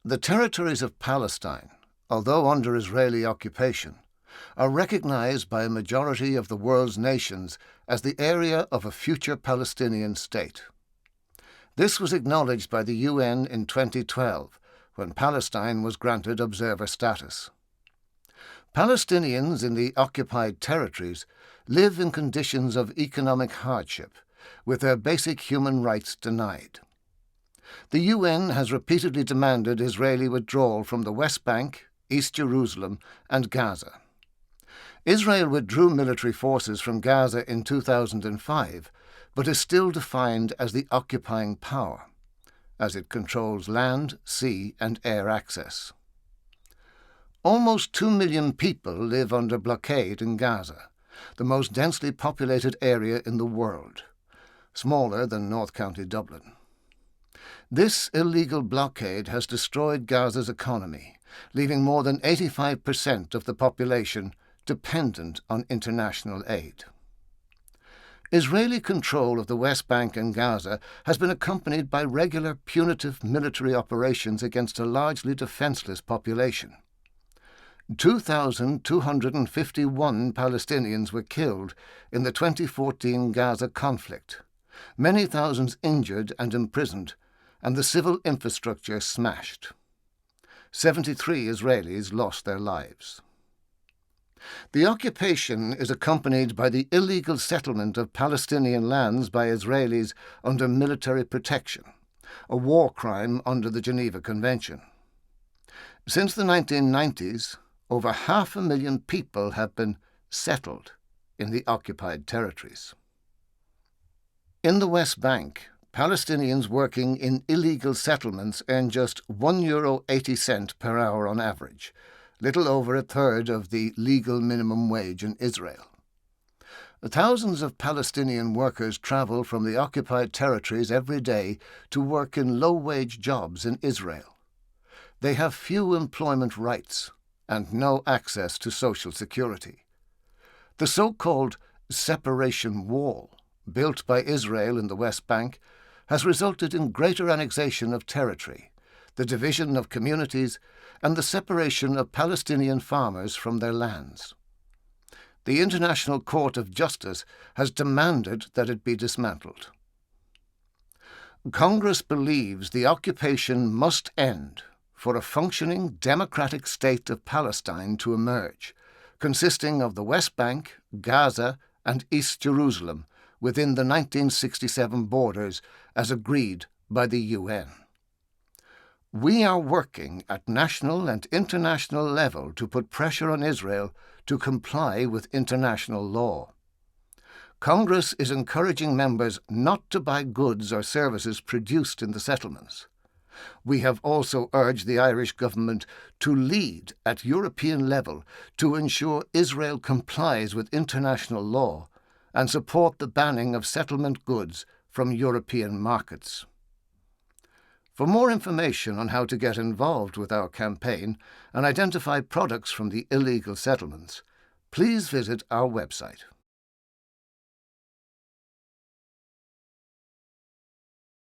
The territories of Palestine, although under Israeli occupation, are recognized by a majority of the world's nations as the area of a future Palestinian state. This was acknowledged by the UN in 2012, when Palestine was granted observer status. Palestinians in the occupied territories live in conditions of economic hardship, with their basic human rights denied. The UN has repeatedly demanded Israeli withdrawal from the West Bank, East Jerusalem, and Gaza. Israel withdrew military forces from Gaza in 2005, but is still defined as the occupying power, as it controls land, sea, and air access. Almost 2 million people live under blockade in Gaza, the most densely populated area in the world, smaller than North County Dublin. This illegal blockade has destroyed Gaza's economy, leaving more than 85% of the population dependent on international aid. Israeli control of the West Bank and Gaza has been accompanied by regular punitive military operations against a largely defenseless population. 2,251 Palestinians were killed in the 2014 Gaza conflict, many thousands injured and imprisoned, and the civil infrastructure smashed. 73 Israelis lost their lives. The occupation is accompanied by the illegal settlement of Palestinian lands by Israelis under military protection, a war crime under the Geneva Convention. Since the 1990s, over 500,000 people have been settled in the occupied territories. In the West Bank, Palestinians working in illegal settlements earn just €1.80 per hour on average, little over a third of the legal minimum wage in Israel. Thousands of Palestinian workers travel from the occupied territories every day to work in low-wage jobs in Israel. They have few employment rights and no access to social security. The so-called separation wall, built by Israel in the West Bank, has resulted in greater annexation of territory, the division of communities, and the separation of Palestinian farmers from their lands. The International Court of Justice has demanded that it be dismantled. Congress believes the occupation must end for a functioning democratic state of Palestine to emerge, consisting of the West Bank, Gaza, and East Jerusalem within the 1967 borders as agreed by the UN. We are working at national and international level to put pressure on Israel to comply with international law. Congress is encouraging members not to buy goods or services produced in the settlements. We have also urged the Irish government to lead at European level to ensure Israel complies with international law and support the banning of settlement goods from European markets. For more information on how to get involved with our campaign and identify products from the illegal settlements, please visit our website.